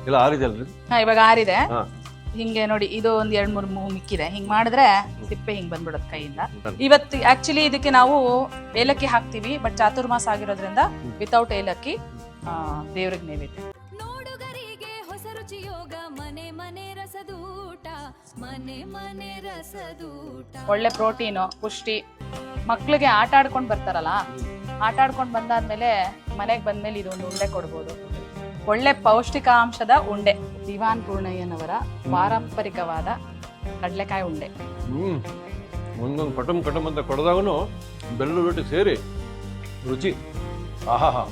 ಇಲ್ಲ ಆರಿದೆ ಅಲ್ರಿ? ಹಾ ಇವಾಗ ಆರಿದೆ. ಹಾ. ಹಿಂಗೆ ನೋಡಿ, ಇದು ಒಂದ್ 2-3 ಮಿಕ್ಕಿದೆ. ಹಿಂಗ್ ಮಾಡಿದ್ರೆ ಸಿಪ್ಪೆ ಹಿಂಗ್ ಬಂದ್ಬಿಡೋದು ಕೈಯಿಂದ. ಇವತ್ತು ಆಕ್ಚುಲಿ ಇದಕ್ಕೆ ನಾವು ಏಲಕ್ಕಿ ಹಾಕ್ತಿವಿ, ಬಟ್ ಚಾತುರ್ಮಾಸ ಆಗಿರೋದ್ರಿಂದ ವಿತೌಟ್ ಏಲಕ್ಕಿ ದೇವ್ರಿಗೆ ನೈವೇದ್ಯ. ನೋಡುಗರಿಗೆ ಹೊಸ ರುಚಿ ಯೋಗ, ಮನೆ ಮನೆ ರಸದೂಟ, ಮನೆ ಮನೆ ರಸದೂಟ. ಒಳ್ಳೆ ಪ್ರೋಟೀನು, ಪುಷ್ಟಿ. ಮಕ್ಳಿಗೆ ಆಟ ಆಡ್ಕೊಂಡ್ ಬರ್ತಾರಲ್ಲ, ಆಟ ಆಡ್ಕೊಂಡ್ ಬಂದಾದ್ಮೇಲೆ ಮನೆಗೆ ಬಂದ್ಮೇಲೆ ಇದು ಒಂದು ಉಂಡೆ ಕೊಡ್ಬೋದು. ಒಳ್ಳೆ ಪೌಷ್ಟಿಕಾಂಶದ ಉಂಡೆ. ದಿವಾನ್ ಪೂರ್ಣಯ್ಯನವರ ಪಾರಂಪರಿಕವಾದ ಕಡಲೆಕಾಯಿ ಉಂಡೆ. ಒಂದೊಂದು ಕಟಮ್ ಕಟಮ್ ಅಂತ ಕೊಡದಾಗನು ಬೆಳ್ಳುಳ್ಳಿ ರೊಟ್ಟಿ ಸೇರಿ ರುಚಿ. ಆಹಾ.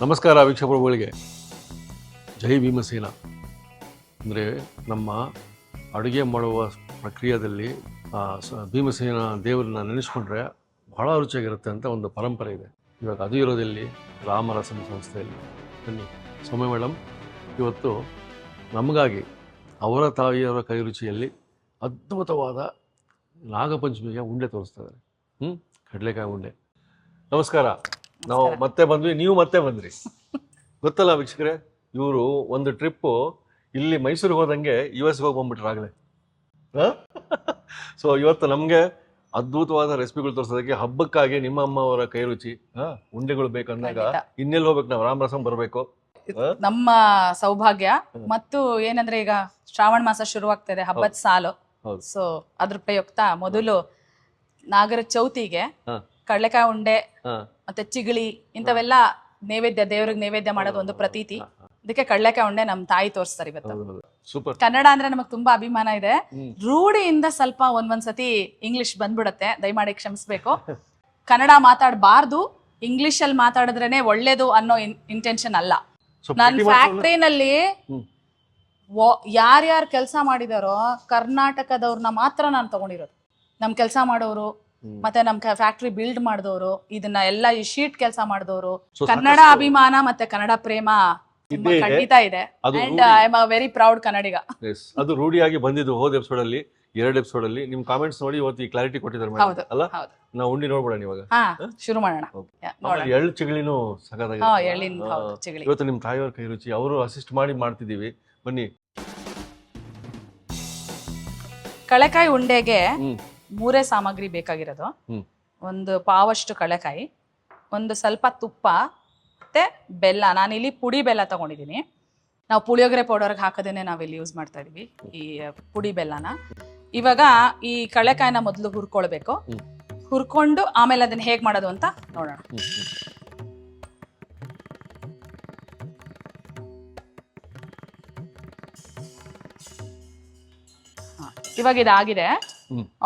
ನಮಸ್ಕಾರ ವೀಕ್ಷಕರುಗಳಿಗೆ. ಜೈ ಭೀಮಸೇನ. ಅಂದರೆ ನಮ್ಮ ಅಡುಗೆ ಮಾಡುವ ಪ್ರಕ್ರಿಯೆಯಲ್ಲಿ ಭೀಮಸೇನ ದೇವರನ್ನ ನೆನೆಸ್ಕೊಂಡ್ರೆ ಬಹಳ ರುಚಿಯಾಗಿರುತ್ತೆ ಅಂತ ಒಂದು ಪರಂಪರೆ ಇದೆ. ಇವಾಗ ಅದು ಇರೋದಲ್ಲಿ ರಾಮರಸಂ ಸಂಸ್ಥೆಯಲ್ಲಿ. ಬನ್ನಿ ಸೌಮ್ಯ ಮೇಡಮ್ ಇವತ್ತು ನಮಗಾಗಿ ಅವರ ತಾಯಿಯವರ ಕೈ ರುಚಿಯಲ್ಲಿ ಅದ್ಭುತವಾದ ನಾಗಪಂಚಮಿಗೆ ಉಂಡೆ ತೋರಿಸ್ತಾರೆ. ಕಡಲೆಕಾಯಿ ಉಂಡೆ. ನಮಸ್ಕಾರ. ನಾವು ಮತ್ತೆ ಬಂದ್ವಿ, ನೀವು ಮತ್ತೆ ಬಂದ್ರಿ. ಗೊತ್ತಲ್ಲ ವೀಕ್ಷಕರೇ, ಇವರು ಒಂದು ಟ್ರಿಪ್ಪು ಇಲ್ಲಿ ಮೈಸೂರಿಗೆ ಹೋದಂಗೆ US ಹೋಗಿ ಬಂದ್ಬಿಟ್ರಾಗಲೇ. ಸೊ ಇವತ್ತು ನಮಗೆ ಅದ್ಭುತವಾದ ರೆಸಿಪಿಗಳು ತೋರಿಸೋದಕ್ಕೆ ಹಬ್ಬಕ್ಕಾಗಿ ನಿಮ್ಮ ಅಮ್ಮ ಅವರ ಕೈ ರುಚಿ ಉಂಡೆಗಳು ಬೇಕಂದಾಗ ಇನ್ನೆಲ್ಲಿ ಹೋಗ್ಬೇಕು ನಾವು? ರಾಮರಸಂ ಬರಬೇಕು. ನಮ್ಮ ಸೌಭಾಗ್ಯ. ಮತ್ತು ಏನಂದ್ರೆ ಈಗ ಶ್ರಾವಣ ಮಾಸ ಶುರುವಾಗ್ತದೆ, ಹಬ್ಬದ ಸಾಲು. ಸೊ ಅದ್ರ ಪ್ರಯುಕ್ತ ಮೊದಲು ನಾಗರ ಚೌತಿಗೆ ಕಡಲೆಕಾಯಿ ಉಂಡೆ ಮತ್ತೆ ಚಿಗಳಿ ಇಂಥವೆಲ್ಲ ನೈವೇದ್ಯ, ದೇವ್ರಿಗೆ ನೈವೇದ್ಯ ಮಾಡೋದು ಒಂದು ಪ್ರತೀತಿ. ಅದಕ್ಕೆ ಕಡಲೆಕಾಯಿ ಉಂಡೆ ನಮ್ ತಾಯಿ ತೋರಿಸ್ತಾರೆ ಇವತ್ತು. ಸೂಪರ್. ಕನ್ನಡ ಅಂದ್ರೆ ನಮಗ್ ತುಂಬಾ ಅಭಿಮಾನ ಇದೆ. ರೂಢಿಯಿಂದ ಸ್ವಲ್ಪ ಒಂದೊಂದ್ಸತಿ ಇಂಗ್ಲಿಷ್ ಬಂದ್ಬಿಡತ್ತೆ, ದಯಮಾಡಿ ಕ್ಷಮಿಸ್ಬೇಕು. ಕನ್ನಡ ಮಾತಾಡಬಾರ್ದು, ಇಂಗ್ಲಿಷ್ ಅಲ್ಲಿ ಮಾತಾಡಿದ್ರೇನೆ ಒಳ್ಳೇದು ಅನ್ನೋ ಇಂಟೆನ್ಷನ್ ಅಲ್ಲ. ನನ್ ಫ್ಯಾಕ್ಟ್ರಿನಲ್ಲಿ ಯಾರ್ಯಾರು ಕೆಲಸ ಮಾಡಿದಾರೋ ಕರ್ನಾಟಕದವ್ರನ್ನ ಮಾತ್ರ ನಾನು ತಗೊಂಡಿರೋದು. ನಮ್ ಕೆಲಸ ಮಾಡೋರು ಮತ್ತೆ ನಮ್ ಫ್ಯಾಕ್ಟ್ರಿ ಬಿಲ್ಡ್ ಮಾಡಿದವರು, ಇದನ್ನ ಎಲ್ಲ ಈ ಶೀಟ್ ಕೆಲಸ ಮಾಡಿದವರು, ಕನ್ನಡ ಅಭಿಮಾನ ಮತ್ತೆ ಕನ್ನಡ ಪ್ರೇಮ ಖಂಡಿತ ಇದೆ. And I am a very proud Kannadiga. ಅದು ರೂಢಿಯಾಗಿ ಬಂದಿದ್ದು. ಹೋದ ಎಪಿಸೋಡ್ ಅಲ್ಲಿ 2 ಎಪಿಸೋಡ್ ಅಲ್ಲಿ ನಿಮ್ ಕಾಮೆಂಟ್ಸ್ ನೋಡಿ ಇವತ್ತು ಈ ಕ್ಲಾರಿಟಿ ಕೊಟ್ಟಿದ್ದಾರೆ ಅಲ್ಲ? ನಾವು ಉಂಡಿ ನೋಡ್ಬೋಣ ಇವಾಗ. ಶುರು ಮಾಡೋಣ. ಎಳ್ಳು ಚಿಗಳಿನೂ ಸಖತ್ತಾಗಿದೆ. ಇವತ್ತು ನಿಮ್ ತಾಯಿಯವ್ರ ಕೈ ರುಚಿ, ಅವರು ಅಸಿಸ್ಟ್ ಮಾಡಿ ಮಾಡ್ತಿದೀವಿ. ಬನ್ನಿ. ಕಡಲೆಕಾಯಿ ಉಂಡೆಗೆ 3 ಸಾಮಗ್ರಿ ಬೇಕಾಗಿರೋದು. ಒಂದು ಪಾವಷ್ಟು ಕಡಲೆಕಾಯಿ, ಒಂದು ಸ್ವಲ್ಪ ತುಪ್ಪ ಮತ್ತೆ ಬೆಲ್ಲ. ನಾನಿಲ್ಲಿ ಪುಡಿ ಬೆಲ್ಲ ತಗೊಂಡಿದ್ದೀನಿ. ನಾವು ಪುಳಿಯೋಗರೆ ಪೌಡರ್ಗೆ ಹಾಕೋದೇನೆ ನಾವಿಲ್ಲಿ ಯೂಸ್ ಮಾಡ್ತಾ ಇದೀವಿ ಈ ಪುಡಿ ಬೆಲ್ಲನ. ಇವಾಗ ಈ ಕಡಲೆಕಾಯಿನ ಮೊದಲು ಹುರ್ಕೊಳ್ಬೇಕು. ಹುರ್ಕೊಂಡು ಆಮೇಲೆ ಅದನ್ನ ಹೇಗ್ ಮಾಡೋದು ಅಂತ ನೋಡೋಣ. ಇವಾಗ ಇದಾಗಿದೆ,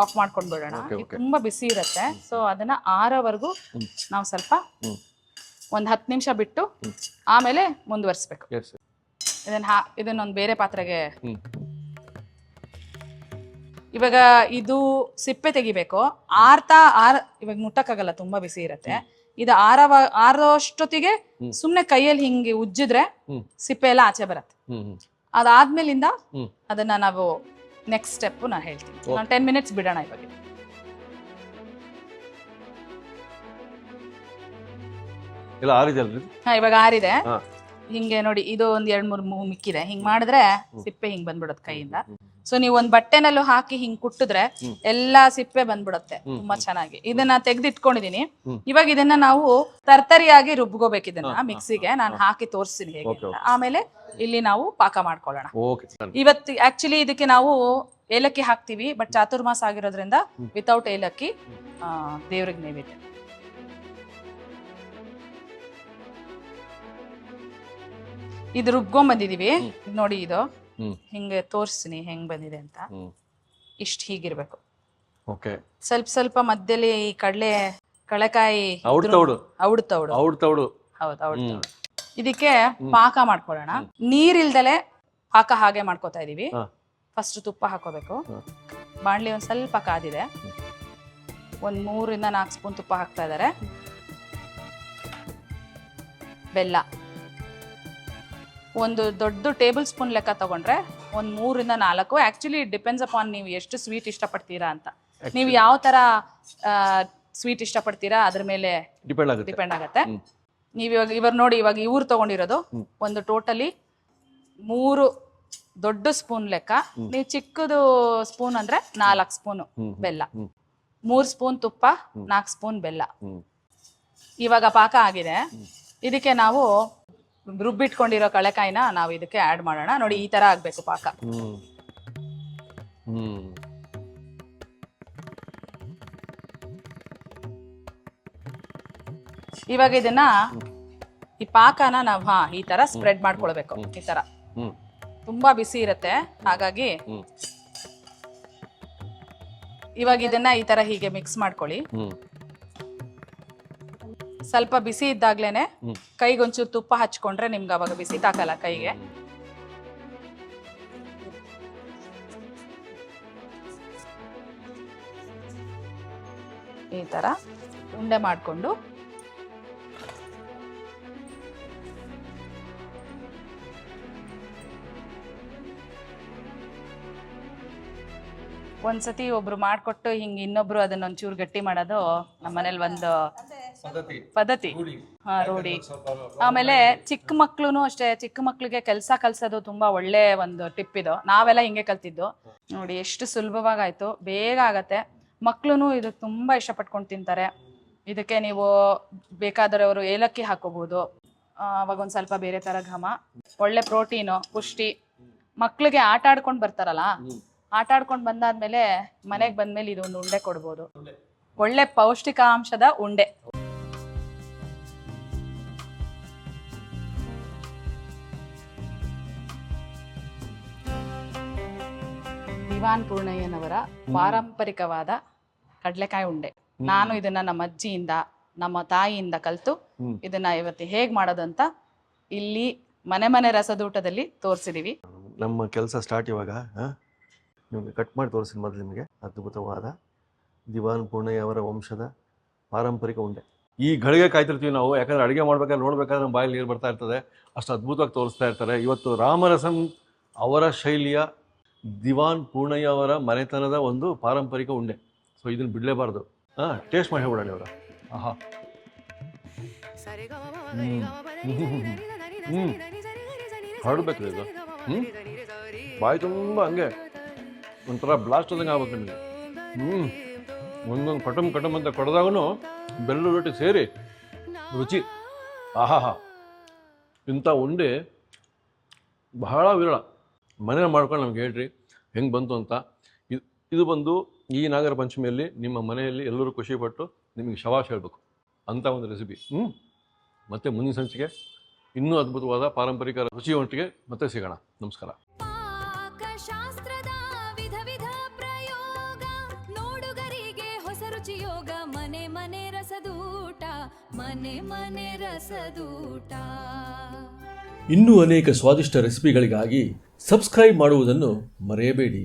ಆಫ್ ಮಾಡ್ಕೊಂಡ್ ಬಿಡೋಣ. ತುಂಬಾ ಬಿಸಿ ಇರುತ್ತೆ. ಸೊ ಅದನ್ನ ಆರೋವರೆಗೂ ನಾವು ಸ್ವಲ್ಪ ಒಂದ್ 10 ನಿಮಿಷ ಬಿಟ್ಟು ಆಮೇಲೆ ಮುಂದುವರಿಸ್ಬೇಕು. ಇದನ್ನೊಂದು ಬೇರೆ ಪಾತ್ರೆಗೆ. ಇವಾಗ ಇದು ಸಿಪ್ಪೆ ತೆಗಿಬೇಕು. ಇವಾಗ ಮುಟ್ಟಕ್ಕಾಗಲ್ಲ, ತುಂಬಾ ಬಿಸಿ ಇರುತ್ತೆ. ಇದು ಆರೋಷ್ಟೊತ್ತಿಗೆ ಸುಮ್ನೆ ಕೈಯಲ್ಲಿ ಹಿಂಗೆ ಉಜ್ಜಿದ್ರೆ ಸಿಪ್ಪೆ ಎಲ್ಲ ಆಚೆ ಬರತ್ತೆ. ಅದಾದ್ಮೇಲಿಂದ ಅದನ್ನ ನಾವು ನೆಕ್ಸ್ಟ್ ಸ್ಟೆಪ್ ನಾನು ಹೇಳ್ತೀನಿ. 10 ಮಿನಿಟ್ಸ್ ಬಿಡೋಣ ಇವಾಗ. ಇವಾಗ ಆರಿದೆ. ಹಿಂಗೆ ನೋಡಿ, ಇದು ಒಂದ್ 2-3 ಮಿಕ್ಕಿದೆ. ಹಿಂಗ್ ಮಾಡಿದ್ರೆ ಸಿಪ್ಪೆ ಹಿಂಗ್ ಬಂದ್ಬಿಡೋದು ಕೈಯಿಂದ. ಸೊ ನೀವು ಒಂದ್ ಬಟ್ಟೆನಲ್ಲೂ ಹಾಕಿ ಹಿಂಗ್ ಕುಟ್ಟಿದ್ರೆ ಎಲ್ಲಾ ಸಿಪ್ಪೆ ಬಂದ್ಬಿಡತ್ತೆ ತುಂಬಾ ಚೆನ್ನಾಗಿ. ಇದನ್ನ ತೆಗ್ದಿಟ್ಕೊಂಡಿದೀನಿ. ಇವಾಗ ಇದನ್ನ ನಾವು ತರ್ತರಿಯಾಗಿ ರುಬ್ಕೋಬೇಕು. ಇದನ್ನ ಮಿಕ್ಸಿಗೆ ನಾನು ಹಾಕಿ ತೋರಿಸ್ತೀನಿ ಹೇಗೆ. ಆಮೇಲೆ ಇಲ್ಲಿ ನಾವು ಪಾಕ ಮಾಡ್ಕೊಳ್ಳೋಣ. ಇವತ್ತು ಆಕ್ಚುಲಿ ಇದಕ್ಕೆ ನಾವು ಏಲಕ್ಕಿ ಹಾಕ್ತಿವಿ, ಬಟ್ ಚಾತುರ್ಮಾಸ ಆಗಿರೋದ್ರಿಂದ ವಿತೌಟ್ ಏಲಕ್ಕಿ ದೇವ್ರಿಗೆ ನೈವೇದ್ಯ. ಇದು ರುಬ್ಕೊಂಡ್ ಬಂದಿದೀವಿ ನೋಡಿ. ಇದು ಹಿಂಗೆ ತೋರಿಸ್ತೀನಿ ಹೆಂಗ್ ಬಂದಿದೆ ಅಂತ. ಇಷ್ಟ ಹೀಗಿರ್ಬೇಕು. ಸ್ವಲ್ಪ ಸ್ವಲ್ಪ ಮಧ್ಯದಲ್ಲಿ ಈ ಕಡಲೆಕಾಯಿ ಔಡ್ತೌಡು. ಹೌದು. ಇದಕ್ಕೆ ಪಾಕ ಮಾಡ್ಕೊಳ್ಳೋಣ. ನೀರಿಲ್ದಲೆ ಪಾಕ ಹಾಗೆ ಮಾಡ್ಕೋತಾ ಇದೀವಿ. ಫಸ್ಟ್ ತುಪ್ಪ ಹಾಕೋಬೇಕು. ಬಾಣ್ಲಿ ಒಂದ್ ಸ್ವಲ್ಪ ಕಾದಿದೆ. ಒಂದ್ 3-4 ಸ್ಪೂನ್ ತುಪ್ಪ ಹಾಕ್ತಾ ಇದಾರೆ. ಬೆಲ್ಲ ಒಂದು ದೊಡ್ಡ ಟೇಬಲ್ ಸ್ಪೂನ್ ಲೆಕ್ಕ ತಗೊಂಡ್ರೆ ಒಂದು 3 ಇಂದ 4. ಆ್ಯಕ್ಚುಲಿ ಡಿಪೆಂಡ್ಸ್ ಅಪಾನ್ ನೀವು ಎಷ್ಟು ಸ್ವೀಟ್ ಇಷ್ಟಪಡ್ತೀರಾ ಅಂತ. ನೀವು ಯಾವ ಥರ ಸ್ವೀಟ್ ಇಷ್ಟಪಡ್ತೀರಾ ಅದ್ರ ಮೇಲೆ ಡಿಪೆಂಡ್ ಆಗುತ್ತೆ. ನೀವು ಇವಾಗ ನೋಡಿ, ಇವಾಗ ಇವ್ರು ತಗೊಂಡಿರೋದು ಒಂದು ಟೋಟಲಿ 3 ದೊಡ್ಡ ಸ್ಪೂನ್ ಲೆಕ್ಕ. ನೀವು ಚಿಕ್ಕದು ಸ್ಪೂನ್ ಅಂದ್ರೆ 4 ಸ್ಪೂನು ಬೆಲ್ಲ, 3 ಸ್ಪೂನ್ ತುಪ್ಪ, 4 ಸ್ಪೂನ್ ಬೆಲ್ಲ. ಇವಾಗ ಪಾಕ ಆಗಿದೆ. ಇದಕ್ಕೆ ನಾವು ರುಬ್ಬಿಟ್ಕೊಂಡಿರೋ ಕಳೆಕಾಯಿನ ನಾವು ಇದಕ್ಕೆ ಆಡ್ ಮಾಡೋಣ. ನೋಡಿ, ಈ ತರ ಆಗ್ಬೇಕು ಪಾಕ. ಇವಾಗ ಇದನ್ನ ಈ ಪಾಕನ ನಾವು ಈ ತರ ಸ್ಪ್ರೆಡ್ ಮಾಡ್ಕೊಳ್ಬೇಕು. ಈ ತರ ತುಂಬಾ ಬಿಸಿ ಇರುತ್ತೆ, ಹಾಗಾಗಿ ಇವಾಗ ಇದನ್ನ ಈ ತರ ಹೀಗೆ ಮಿಕ್ಸ್ ಮಾಡ್ಕೊಳ್ಳಿ. ಸ್ವಲ್ಪ ಬಿಸಿ ಇದ್ದಾಗ್ಲೇನೆ ಕೈಗೊಂಚೂರು ತುಪ್ಪ ಹಚ್ಕೊಂಡ್ರೆ ನಿಮ್ಗೆ ಅವಾಗ ಬಿಸಿ ತಾಕಲ್ಲ ಕೈಗೆ. ಈ ತರ ಉಂಡೆ ಮಾಡ್ಕೊಂಡು ಒಂದ್ಸತಿ ಒಬ್ರು ಮಾಡ್ಕೊಟ್ಟು ಹಿಂಗ್ ಇನ್ನೊಬ್ರು ಅದನ್ನ ಒಂಚೂರು ಗಟ್ಟಿ ಮಾಡೋದು ನಮ್ಮ ಮನೇಲಿ ಒಂದು ಪದ್ಧತಿ. ರೂಢಿ. ಆಮೇಲೆ ಚಿಕ್ಕ ಮಕ್ಳುನು ಅಷ್ಟೇ, ಚಿಕ್ಕ ಮಕ್ಳಿಗೆ ಕೆಲಸ ಕಲ್ಸೋದು ತುಂಬಾ ಒಳ್ಳೆ ಒಂದು ಟಿಪ್ ಇದು. ನಾವೆಲ್ಲ ಹಿಂಗೆ ಕಲ್ತಿದ್ದು. ನೋಡಿ ಎಷ್ಟು ಸುಲಭವಾಗಾಯ್ತು, ಬೇಗ ಆಗತ್ತೆ. ಮಕ್ಳುನು ಇದು ತುಂಬಾ ಇಷ್ಟಪಟ್ಕೊಂಡು ತಿಂತಾರೆ. ಇದಕ್ಕೆ ನೀವು ಬೇಕಾದರವರು ಏಲಕ್ಕಿ ಹಾಕೋಬಹುದು. ಅವಾಗ ಒಂದ್ ಸ್ವಲ್ಪ ಬೇರೆ ತರ ಘಮ, ಒಳ್ಳೆ ಪ್ರೋಟೀನು, ಪುಷ್ಟಿ. ಮಕ್ಳಿಗೆ ಆಟ ಆಡ್ಕೊಂಡು ಬರ್ತಾರಲ್ಲ, ಆಟ ಆಡ್ಕೊಂಡು ಬಂದಾದ್ಮೇಲೆ ಮನೆಗೆ ಬಂದ್ಮೇಲೆ ಇದೊಂದು ಉಂಡೆ ಕೊಡ್ಬೋದು. ಒಳ್ಳೆ ಪೌಷ್ಟಿಕಾಂಶದ ಉಂಡೆ. ದಿವಾನ್ ಪೂರ್ಣಯ್ಯನವರ ಪಾರಂಪರಿಕವಾದ ಕಡ್ಲೆಕಾಯಿ ಉಂಡೆ. ನಾನು ಇದನ್ನ ನಮ್ಮ ಅಜ್ಜಿಯಿಂದ, ನಮ್ಮ ತಾಯಿಯಿಂದ ಕಲ್ತು ಇದನ್ನ ಇವತ್ತು ಹೇಗ್ ಮಾಡೋದು ಅಂತ ಇಲ್ಲಿ ಮನೆ ರಸದೂಟದಲ್ಲಿ ತೋರಿಸಿದೀವಿ. ನಮ್ಮ ಕೆಲಸ ಸ್ಟಾರ್ಟ್ ಇವಾಗ. ನಿಮಗೆ ಕಟ್ ಮಾಡಿ ತೋರಿಸಿ ಮೊದಲು ನಿಮಗೆ ಅದ್ಭುತವಾದ ದಿವಾನ್ ಪೂರ್ಣಯ್ಯ ಅವರ ವಂಶದ ಪಾರಂಪರಿಕ ಉಂಡೆ. ಈ ಗಳಿಗೆ ಕಾಯ್ತಿರ್ತೀವಿ ನಾವು, ಯಾಕಂದ್ರೆ ಅಡುಗೆ ಮಾಡ್ಬೇಕಾದ್ರೆ ನೋಡ್ಬೇಕಾದ್ರೆ ನಮ್ಮ ಬಾಯಲ್ಲಿ ನೀರು ಬರ್ತಾ ಇರ್ತದೆ, ಅಷ್ಟು ಅದ್ಭುತವಾಗಿ ತೋರಿಸ್ತಾ ಇರ್ತಾರೆ. ಇವತ್ತು ರಾಮರಸಂ ಅವರ ಶೈಲಿಯ ದಿವಾನ್ ಪೂರ್ಣಯ್ಯ ಅವರ ಮನೆತನದ ಒಂದು ಪಾರಂಪರಿಕ ಉಂಡೆ. ಸೊ ಇದನ್ನು ಬಿಡಲೇಬಾರ್ದು. ಟೇಸ್ಟ್ ಮಾಡಿ ಹೇಳ್ಬಿಡೋಣ ಇವಾಗ. ಆಹಾ, ಹರಡ್ಬೇಕು ಇದು. ಬಾಯಿ ತುಂಬ ಹಂಗೆ ಒಂಥರ ಬ್ಲಾಸ್ಟ್ ಆದಂಗೆ ಆಗ್ಬೇಕು ನಿಮಗೆ. ಒಂದೊಂದು ಕಟಮ್ ಅಂತ ಕೊಡದಾಗೂ ಬೆಲ್ಲ ರೊಟ್ಟಿ ಸೇರಿ ರುಚಿ. ಆಹಾ, ಇಂಥ ಉಂಡೆ ಬಹಳ ವಿರಳ. ಮನೇಲಿ ಮಾಡ್ಕೊಂಡು ನಮ್ಗೆ ಹೇಳ್ರಿ ಹೆಂಗೆ ಬಂತು ಅಂತ. ಇದು ಬಂದು ಈ ನಾಗರ ಪಂಚಮಿಯಲ್ಲಿ ನಿಮ್ಮ ಮನೆಯಲ್ಲಿ ಎಲ್ಲರೂ ಖುಷಿಪಟ್ಟು ನಿಮಗೆ ಶವಾಶ ಹೇಳಬೇಕು ಅಂಥ ಒಂದು ರೆಸಿಪಿ. ಮತ್ತೆ ಮುಂದಿನ ಸಂಚಿಕೆ ಇನ್ನೂ ಅದ್ಭುತವಾದ ಪಾರಂಪರಿಕ ರುಚಿಯೊಂದಿಗೆ ಮತ್ತೆ ಸಿಗೋಣ. ನಮಸ್ಕಾರ. ಪಾಕಶಾಸ್ತ್ರದ ವಿಧ ವಿಧ ಪ್ರಯೋಗ, ನೋಡುಗರಿಗೆ ಹೊಸ ರುಚಿಯೋಗ. ಮನೆ ರಸದೂಟ, ಮನೆ ರಸದೂಟ. ಇನ್ನೂ ಅನೇಕ ಸ್ವಾದಿಷ್ಟ ರೆಸಿಪಿಗಳಿಗಾಗಿ ಸಬ್ಸ್ಕ್ರೈಬ್ ಮಾಡುವುದನ್ನು ಮರೆಯಬೇಡಿ.